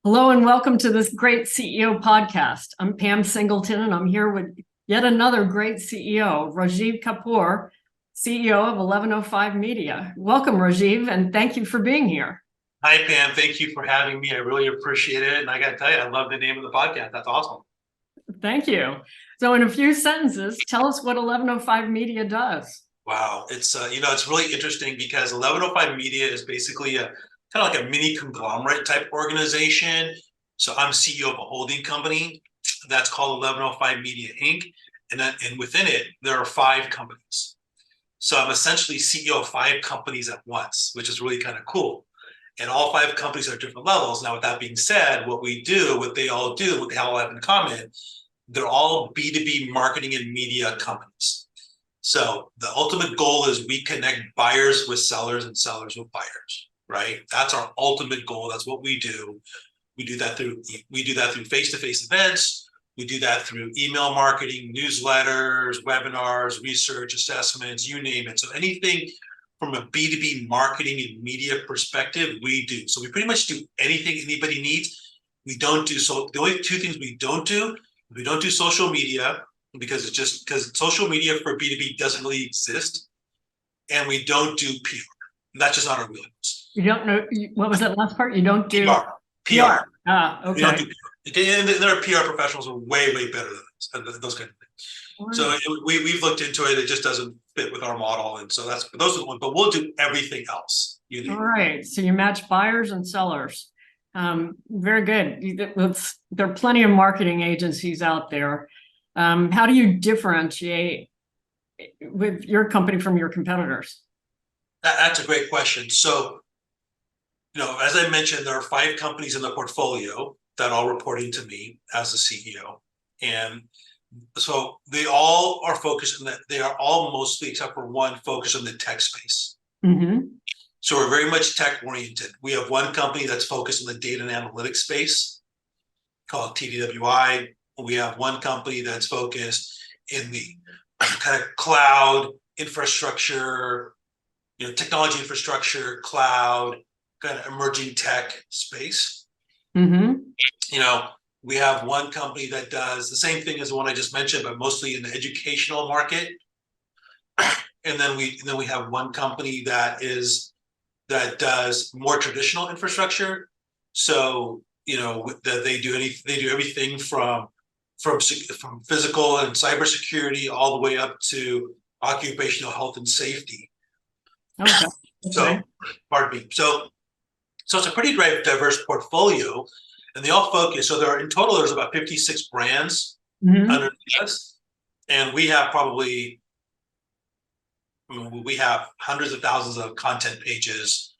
Hello and welcome to this great CEO podcast. I'm Pam Singleton and I'm here with yet another great CEO, Rajeev Kapoor, CEO of 1105 Media. Welcome, Rajeev, and thank you for being here. Hi, Pam. Thank you for having me. I really appreciate it. And I got to tell you, I love the name of the podcast. That's awesome. Thank you. So in a few sentences, tell us what 1105 Media does. Wow. It's really interesting because 1105 Media is basically a kind of like a mini conglomerate type organization. So I'm CEO of a holding company that's called 1105 Media Inc. And within it, there are 5 companies. So I'm essentially CEO of 5 companies at once, which is really kind of cool. And all 5 companies are at different levels. Now, with that being said, what they all do, what they all have in common, they're all B2B marketing and media companies. So the ultimate goal is we connect buyers with sellers and sellers with buyers, right? That's our ultimate goal. That's what we do. We do that through face-to-face events. We do that through email marketing, newsletters, webinars, research assessments, you name it. So anything from a B2B marketing and media perspective, we do. So we pretty much do anything anybody needs. We don't do so. The only 2 things we don't do social media because social media for B2B doesn't really exist, and we don't do PR. That's just not our wheelhouse. You don't know, what was that last part? You don't do PR. Okay. We don't do PR. And there are PR professionals who are way, way better than those kind of things. Right. So we've looked into it. It just doesn't fit with our model. And so those are the ones, but we'll do everything else. All right. So you match buyers and sellers. Very good. There are plenty of marketing agencies out there. How do you differentiate with your company from your competitors? That's a great question. So, as I mentioned, there are 5 companies in the portfolio that all report into me as the CEO. And so they all are focused on that. They are all mostly, except for one, focused on the tech space. Mm-hmm. So we're very much tech oriented. We have one company that's focused on the data and analytics space called TDWI. We have one company that's focused in the kind of cloud infrastructure, technology infrastructure, cloud, kind of emerging tech space. Mm-hmm. We have one company that does the same thing as the one I just mentioned, but mostly in the educational market. And then we have one company that does more traditional infrastructure. So that they do everything from physical and cybersecurity all the way up to occupational health and safety. Okay. So, pardon me. So it's a pretty diverse portfolio, and they all focus. So in total, there's about 56 brands underneath us, and we have hundreds of thousands of content pages,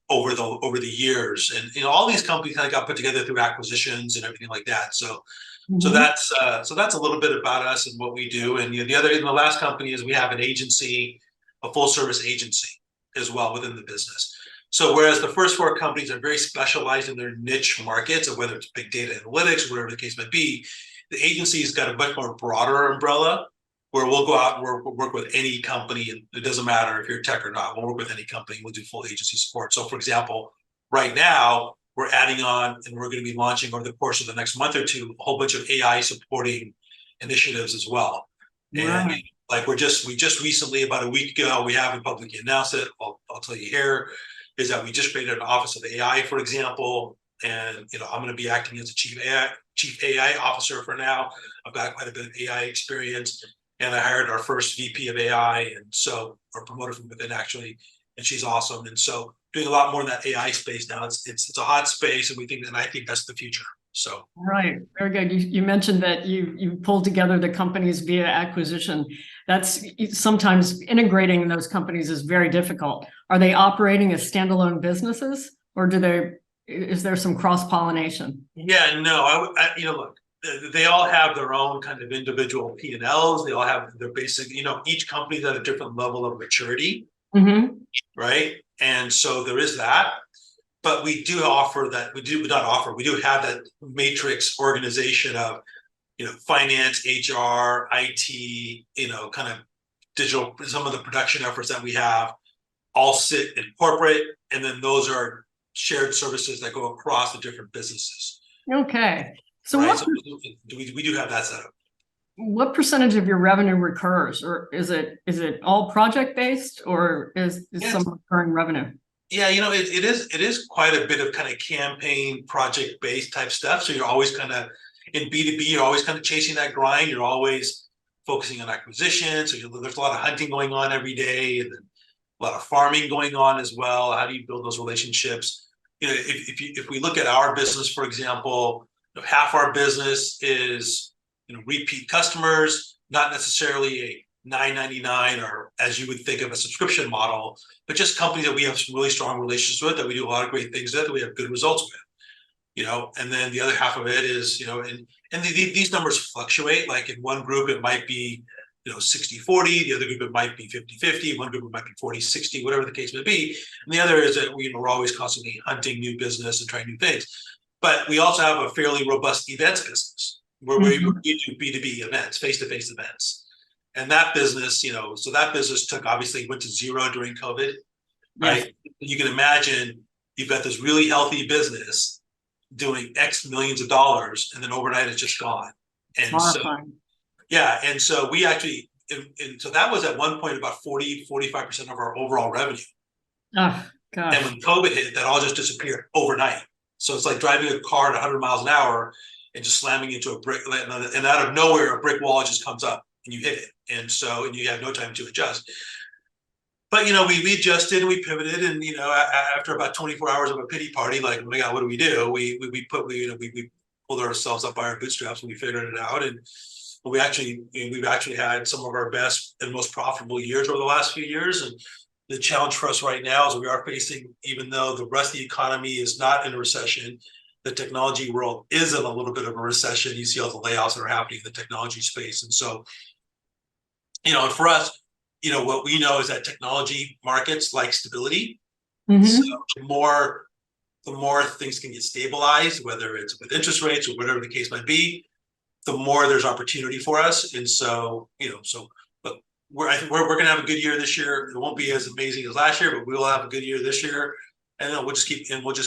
over the years, and all these companies kind of got put together through acquisitions and everything like that. So that's a little bit about us and what we do. And the last company is we have an agency, a full service agency as well within the business. So whereas the first 4 companies are very specialized in their niche markets, or whether it's big data analytics, whatever the case might be, the agency's got a much more broader umbrella where we'll go out and work with any company, and it doesn't matter if you're tech or not. We'll work with any company. We'll do full agency support. So, for example, right now we're adding on, and we're going to be launching over the course of the next month or 2 a whole bunch of AI supporting initiatives as well. Wow. And we just recently, about a week ago, we haven't publicly announced it. I'll tell you here is that we just created an office of AI, for example, and I'm going to be acting as a chief AI officer for now. I've got quite a bit of AI experience. And I hired our first VP of AI, and so or promoted from within actually, and she's awesome. And so doing a lot more in that AI space now. It's a hot space, and I think that's the future. So right, very good. You mentioned that you pulled together the companies via acquisition. That's sometimes integrating those companies is very difficult. Are they operating as standalone businesses, or is there some cross pollination? Yeah, no, look. They all have their own kind of individual P&Ls. They all have their basic, each company's at a different level of maturity, right? And so there is that. But we do offer that. We do have that matrix organization of, finance, HR, IT, kind of digital. Some of the production efforts that we have all sit in corporate, and then those are shared services that go across the different businesses. Okay. So right? So we do have that set up. what percentage of your revenue recurs, or is it all project based, or is some recurring revenue? Yeah, it is quite a bit of kind of campaign project based type stuff. So you're always kind of in B2B, you're always kind of chasing that grind. You're always focusing on acquisition. So there's a lot of hunting going on every day, and then a lot of farming going on as well. How do you build those relationships? If we look at our business, for example, half our business is repeat customers, not necessarily a $9.99 or as you would think of a subscription model, but just companies that we have some really strong relationships with, that we do a lot of great things with, that we have good results with. And then the other half of it is, and these numbers fluctuate. Like in one group, it might be 60-40, the other group it might be 50-50, one group it might be 40-60, whatever the case may be. And the other is that we're always constantly hunting new business and trying new things. But we also have a fairly robust events business where we do B2B events, face-to-face events. And that business, so that business obviously went to zero during COVID, right? Yes. You can imagine you've got this really healthy business doing X millions of dollars, and then overnight it's just gone. And so we actually, and so that was at one point about 40-45% of our overall revenue. Oh, gosh. And when COVID hit, that all just disappeared overnight. So it's like driving a car at 100 miles an hour and just slamming into a brick, and out of nowhere, a brick wall just comes up and you hit it. And you have no time to adjust. But, we adjusted and we pivoted, and, after about 24 hours of a pity party, like, oh my God, what do? We pulled ourselves up by our bootstraps and we figured it out. And we've actually had some of our best and most profitable years over the last few years. And the challenge for us right now is we are facing, even though the rest of the economy is not in a recession, the technology world is in a little bit of a recession. You see all the layoffs that are happening in the technology space. And so, and for us, what we know is that technology markets like stability. So the more things can get stabilized, whether it's with interest rates or whatever the case might be, the more there's opportunity for us. And so, but we're going to have a good year this year. It won't be as amazing as last year, but we will have a good year this year. And then we'll just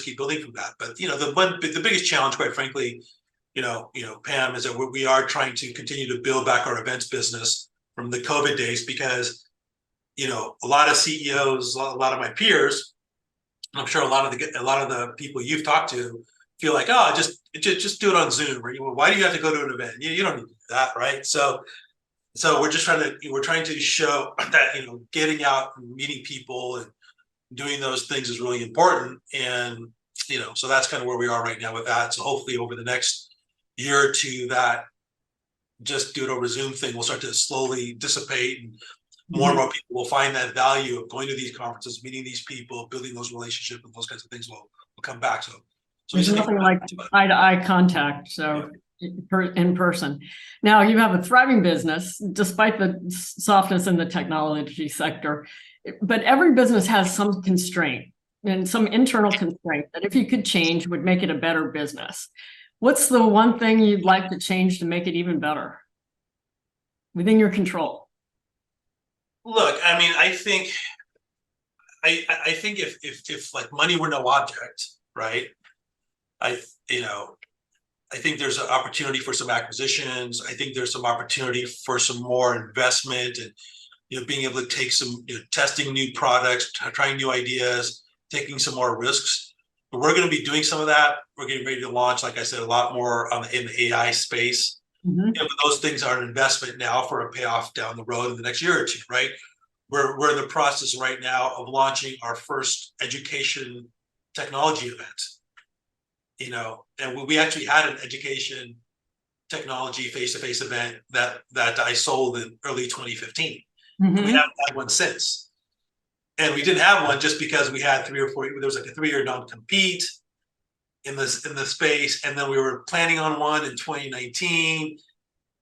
keep building from that. But the biggest challenge, quite frankly, Pam, is that we are trying to continue to build back our events business from the COVID days, because a lot of CEOs, a lot of my peers, I'm sure a lot of the people you've talked to feel like, oh, just do it on Zoom, or why do you have to go to an event? You don't need to do that, right? So we're trying to show that getting out and meeting people and doing those things is really important. And so that's kind of where we are right now with that. So hopefully over the next year or two, that just do it over Zoom thing will start to slowly dissipate, and more and more people will find that value of going to these conferences, meeting these people, building those relationships, and those kinds of things will come back. So there's nothing like eye-to-eye contact. So in person. Now you have a thriving business despite the softness in the technology sector, but every business has some constraint and some internal constraint that if you could change would make it a better business. What's the one thing you'd like to change to make it even better within your control? Look, I mean, I think if like money were no object, right? I think there's an opportunity for some acquisitions. I think there's some opportunity for some more investment, and being able to take some testing new products, trying new ideas, taking some more risks. But we're going to be doing some of that. We're getting ready to launch, like I said, a lot more in the AI space. But those things are an investment now for a payoff down the road in the next year or two, right? We're in the process right now of launching our first education technology event. And we actually had an education technology face-to-face event that I sold in early 2015. We haven't had one since. And we didn't have one just because we had 3 or 4, there was like a 3-year non-compete in the space. And then we were planning on one in 2019,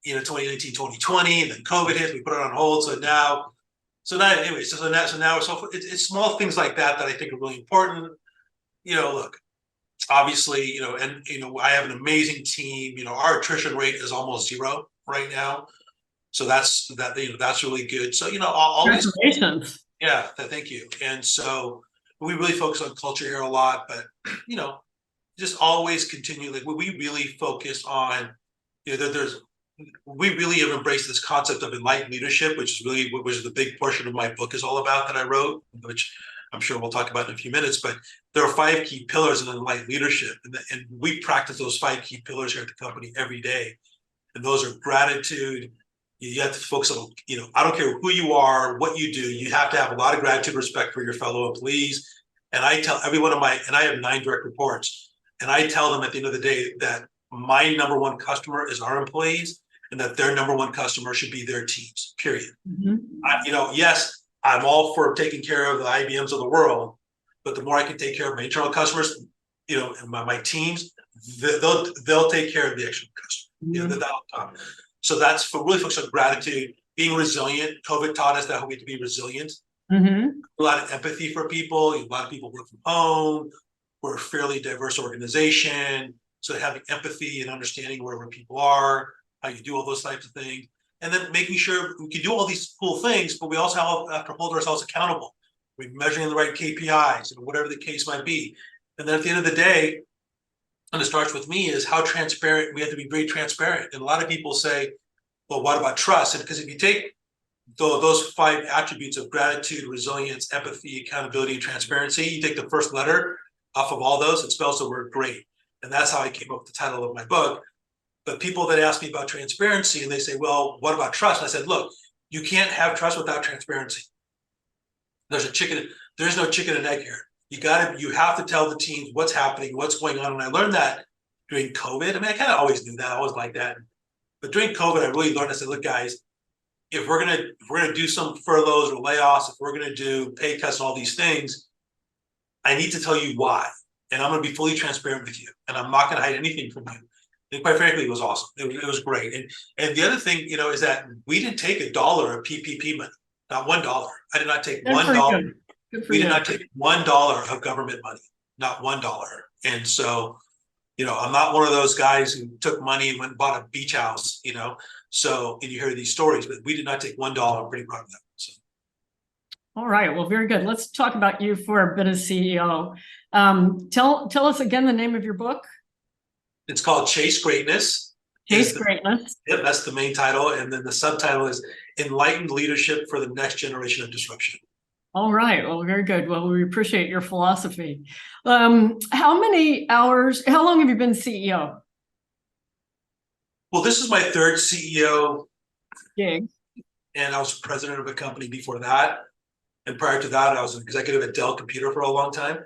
2020, and then COVID hit, we put it on hold. So now it's small things like that I think are really important. Look, obviously, I have an amazing team. Our attrition rate is almost 0 right now. So that's really good. So, Congratulations. Yeah, thank you. And so, we really focus on culture here a lot, but just always continue. Like we really focus on, we really have embraced this concept of enlightened leadership, which is really what was the big portion of my book is all about that I wrote, which I'm sure we'll talk about in a few minutes. But there are 5 key pillars in enlightened leadership, and we practice those 5 key pillars here at the company every day. And those are gratitude. You have to focus on, I don't care who you are, what you do, you have to have a lot of gratitude, respect for your fellow employees. And I tell every one of and I have 9 direct reports, and I tell them at the end of the day that my number one customer is our employees, and that their number one customer should be their teams, period. Yes, I'm all for taking care of the IBMs of the world, but the more I can take care of my internal customers, and my teams, they'll take care of the external customer. So that's really focused on gratitude, being resilient. COVID taught us that we have to be resilient. A lot of empathy for people. A lot of people work from home. We're a fairly diverse organization. So having empathy and understanding where people are, how you do all those types of things. And then making sure we can do all these cool things, but we also have to hold ourselves accountable. We're measuring the right KPIs, whatever the case might be. And then at the end of the day, and it starts with me, is how transparent. We have to be very transparent. And a lot of people say, well, what about trust? And because if you take those 5 attributes of gratitude, resilience, empathy, accountability, and transparency, you take the first letter off of all those, it spells the word great. And that's how I came up with the title of my book. But people that ask me about transparency and they say, well, what about trust? And I said, look, you can't have trust without transparency. There's no chicken and egg here. You have to tell the teams what's happening, what's going on. And I learned that during COVID. I mean, I kind of always knew that, I always like that. But during COVID, I really learned, I said, look, guys, if we're gonna do some furloughs or layoffs, if we're gonna do pay cuts and all these things, I need to tell you why. And I'm gonna be fully transparent with you. And I'm not gonna hide anything from you. And quite frankly, it was awesome. It was great. And the other thing, is that we didn't take $1 of PPP money, not $1. I did not take $1. We did not take $1 of government money, not $1. And so, I'm not one of those guys who took money and went and bought a beach house, So, and you hear these stories, but we did not take $1. I'm pretty proud of that. So. All right. Well, very good. Let's talk about you for a bit as CEO. Tell us again the name of your book. It's called Chase Greatness. Chase Greatness. Yep, that's the main title. And then the subtitle is Enlightened Leadership for the Next Generation of Disruption. All right. Well, very good. Well, we appreciate your philosophy. How long have you been CEO? Well, this is my 3rd CEO gig. And I was president of a company before that. And prior to that, I was an executive at Dell Computer for a long time.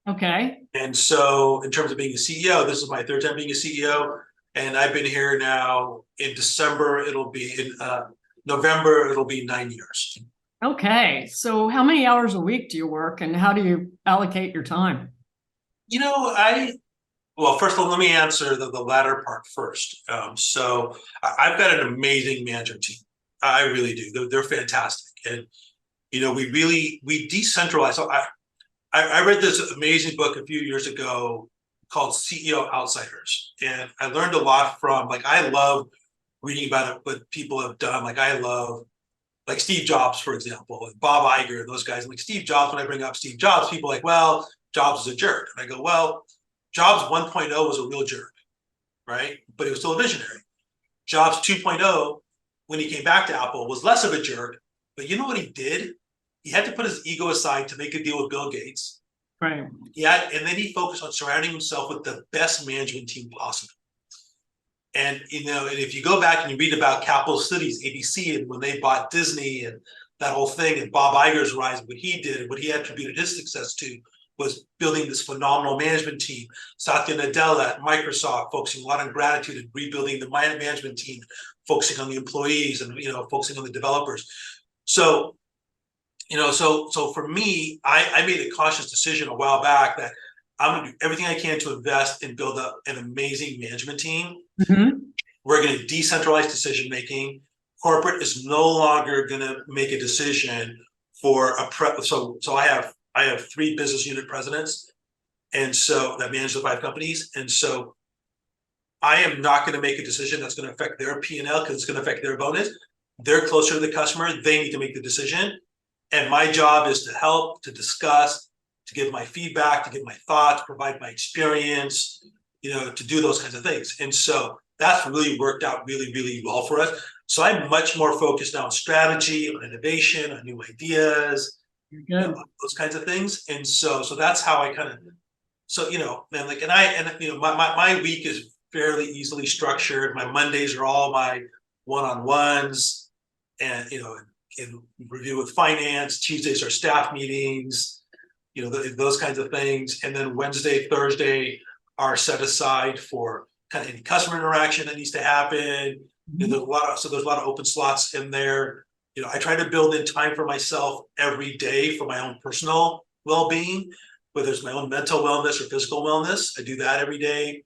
Okay. And so in terms of being a CEO, this is my 3rd time being a CEO. And I've been here now in December. It'll be in November. It'll be 9 years. Okay. So how many hours a week do you work and how do you allocate your time? Well, first of all, let me answer the latter part first. So I've got an amazing management team. I really do. They're fantastic. And, we decentralize. So I read this amazing book a few years ago called CEO Outsiders. And I learned a lot from, I love reading about it, what people have done. I love, Steve Jobs, for example, and Bob Iger, and those guys. Steve Jobs, when I bring up Steve Jobs, people are like, well, Jobs is a jerk. And I go, well, Jobs 1.0 was a real jerk, right? But he was still a visionary. Jobs 2.0, when he came back to Apple, was less of a jerk. But you know what he did? He had to put his ego aside to make a deal with Bill Gates. Right. Yeah, and then he focused on surrounding himself with the best management team possible. And and if you go back and you read about Capital Cities, ABC, and when they bought Disney and that whole thing, and Bob Iger's rise, what he did and what he attributed his success to was building this phenomenal management team. Satya Nadella at Microsoft, focusing a lot on gratitude and rebuilding the management team, focusing on the employees and focusing on the developers. So so for me, I made a conscious decision a while back that I'm going to do everything I can to invest and build up an amazing management team. Mm-hmm. We're going to decentralize decision making. Corporate is no longer going to make a decision for so I have 3 business unit presidents, and so that manage the 5 companies. And so I am not going to make a decision that's going to affect their P&L because it's going to affect their bonus. They're closer to the customer. They need to make the decision. And my job is to help, to discuss, to give my feedback, to give my thoughts, provide my experience, to do those kinds of things. And so that's really worked out really, really well for us. So I'm much more focused now on strategy, on innovation, on new ideas, those kinds of things. And so that's how I kind of, man, like, my week is fairly easily structured. My Mondays are all my one-on-ones and, in review with finance. Tuesdays are staff meetings, those kinds of things. And then Wednesday, Thursday are set aside for kind of any customer interaction that needs to happen. There's a lot of open slots in there. I try to build in time for myself every day for my own personal well-being, whether it's my own mental wellness or physical wellness. I do that every day.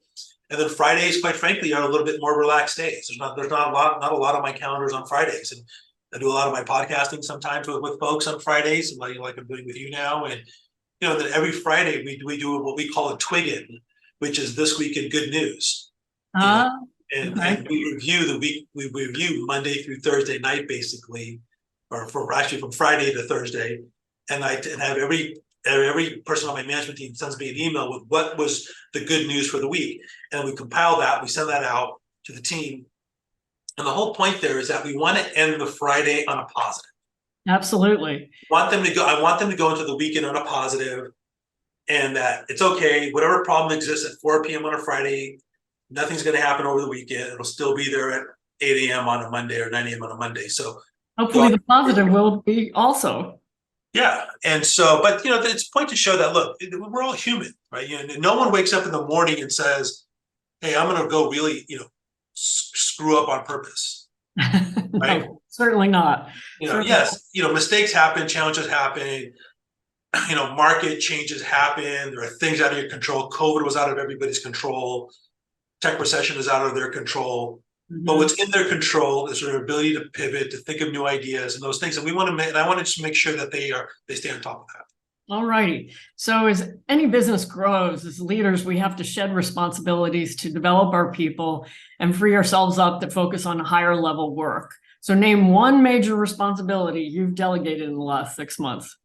And then Fridays, quite frankly, are a little bit more relaxed days. There's not a lot of my calendars on Fridays. And I do a lot of my podcasting sometimes with folks on Fridays, like I'm doing with you now. And then every Friday we do what we call a twig-in, which is This Week in Good News. And we review the week. We review Monday through Thursday night, basically, or from Friday to Thursday. And I have every person on my management team sends me an email with what was the good news for the week, and we compile that. We send that out to the team. And the whole point there is that we want to end the Friday on a positive. Absolutely. I want them to go into the weekend on a positive, and that it's okay. Whatever problem exists at 4 p.m. on a Friday, nothing's going to happen over the weekend. It'll still be there at 8 a.m. on a Monday or 9 a.m. on a Monday. So hopefully the positive will be also. Yeah. And so, but it's a point to show that, look, we're all human, right? No one wakes up in the morning and says, hey, I'm going to go really, screw up on purpose. Right? No, certainly not. Yes, mistakes happen, challenges happen, market changes happen. There are things out of your control. COVID was out of everybody's control. Tech recession is out of their control. But what's in their control is their ability to pivot, to think of new ideas and those things. And I want to just make sure that they stay on top of that. All righty. So as any business grows, as leaders, we have to shed responsibilities to develop our people and free ourselves up to focus on higher level work. So name one major responsibility you've delegated in the last 6 months.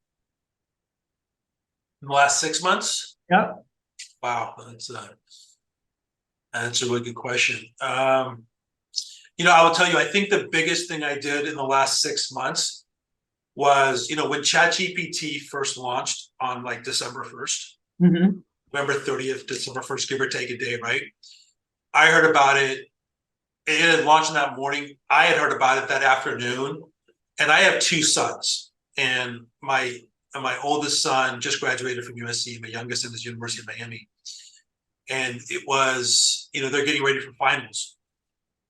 In the last 6 months? Yep. Wow, that's a really good question. I will tell you, I think the biggest thing I did in the last 6 months was, when ChatGPT first launched on like December 1st, November 30th, December 1st, give or take a day, right? I heard about it. It had launched that morning. I had heard about it that afternoon. And I have 2 sons. And my oldest son just graduated from USC. My youngest is University of Miami. And it was, they're getting ready for finals.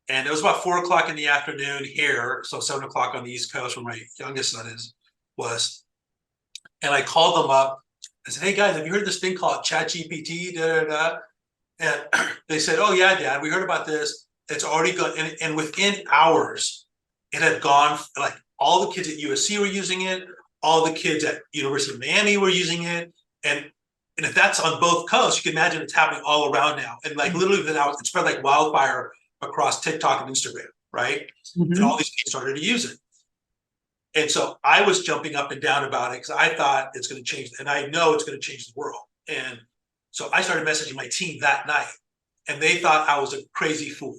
And it was about 4 o'clock in the afternoon here, so 7 o'clock on the East Coast, where my youngest son was. And I called them up. I said, "Hey guys, have you heard this thing called ChatGPT?" And they said, "Oh yeah, Dad, we heard about this. It's already gone." And within hours, it had gone. Like all the kids at USC were using it. All the kids at University of Miami were using it. And if that's on both coasts, you can imagine it's happening all around now. And like literally, it spread like wildfire across TikTok and Instagram, right? And all these kids started to use it. And so I was jumping up and down about it because I thought it's going to change, and I know it's going to change the world. And so I started messaging my team that night, and they thought I was a crazy fool.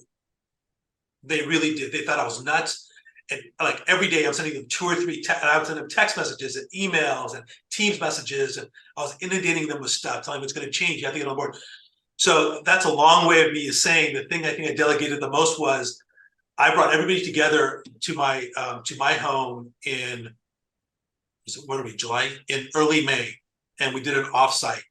They really did. They thought I was nuts. And like every day I'm sending them 2 or 3, I would send them text messages and emails and Teams messages, and I was inundating them with stuff, telling them it's going to change. You have to get on board. So that's a long way of me saying the thing I think I delegated the most was I brought everybody together to my home in July, in early May, and we did an offsite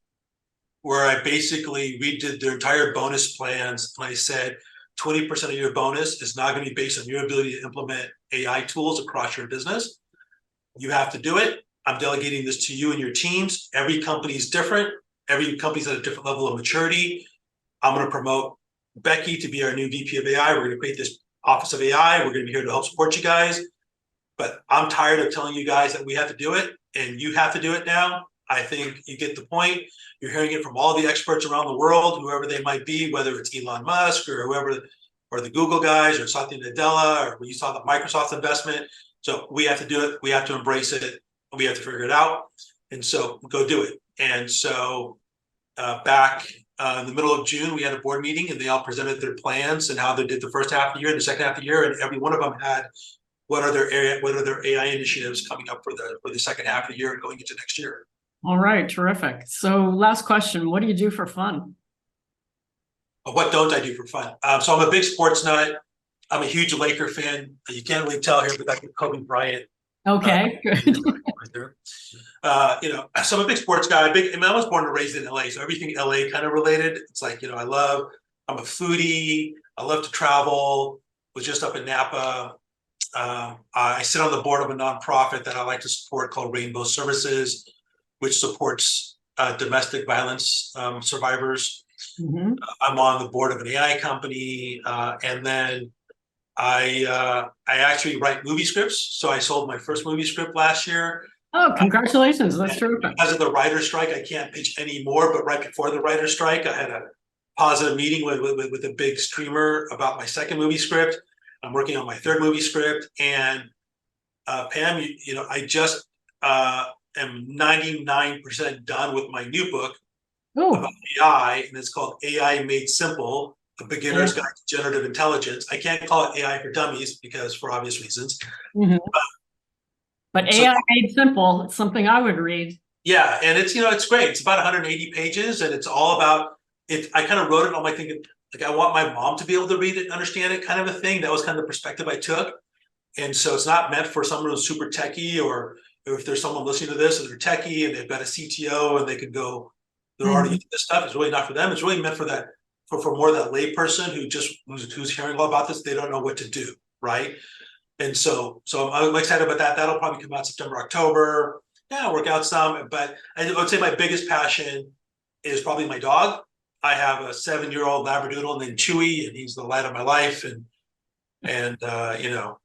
where I basically redid their entire bonus plans, and I said 20% of your bonus is not going to be based on your ability to implement AI tools across your business. You have to do it. I'm delegating this to you and your teams. Every company is different. Every company's at a different level of maturity. I'm going to promote Becky to be our new VP of AI. We're going to create this Office of AI. We're going to be here to help support you guys. But I'm tired of telling you guys that we have to do it, and you have to do it now. I think you get the point. You're hearing it from all the experts around the world, whoever they might be, whether it's Elon Musk or whoever, or the Google guys, or Satya Nadella, or when you saw the Microsoft investment. So we have to do it. We have to embrace it. We have to figure it out. And so go do it. And so back in the middle of June, we had a board meeting and they all presented their plans and how they did the first half of the year and the second half of the year. And every one of them had what are their AI initiatives coming up for the second half of the year and going into next year. All right, terrific. So last question, what do you do for fun? What don't I do for fun? So I'm a big sports nut. I'm a huge Laker fan. You can't really tell here, but that's Kobe Bryant. Okay, good. Right there. So I'm a big sports guy. I was born and raised in LA, so everything LA kind of related. It's like, I'm a foodie. I love to travel. Was just up in Napa. I sit on the board of a nonprofit that I like to support called Rainbow Services, which supports domestic violence survivors. Mhm. I'm on the board of an AI company, and then I actually write movie scripts. So I sold my first movie script last year. Oh, congratulations. That's terrific. Because of the writer's strike, I can't pitch anymore. But right before the writer's strike, I had a positive meeting with a big streamer about my second movie script. I'm working on my third movie script. And Pam, I just am 99% done with my new book about AI, and it's called AI Made Simple, A Beginner's Guide to Generative Intelligence. I can't call it AI for Dummies because for obvious reasons. Mhm. But AI Made Simple, it's something I would read. Yeah, and it's great. It's about 180 pages, and it's all about it. I kind of wrote it on my thinking, like I want my mom to be able to read it and understand it, kind of a thing. That was kind of the perspective I took. And so it's not meant for someone who's super techie, or if there's someone listening to this and they're techie and they've got a CTO and they can go, they're already into this stuff. It's really not for them. It's really meant for that, for more of that lay person who's hearing all about this. They don't know what to do, right? And so I'm excited about that. That'll probably come out September, October. Yeah, work out some, but I would say my biggest passion is probably my dog. I have a 7-year-old Labradoodle named Chewy, and he's the light of my life. And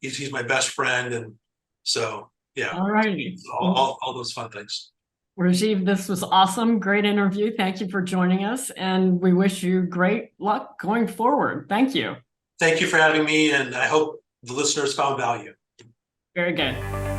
he's my best friend. And so, yeah. All righty. All those fun things. Rajeev, this was awesome. Great interview. Thank you for joining us. And we wish you great luck going forward. Thank you. Thank you for having me. And I hope the listeners found value. Very good.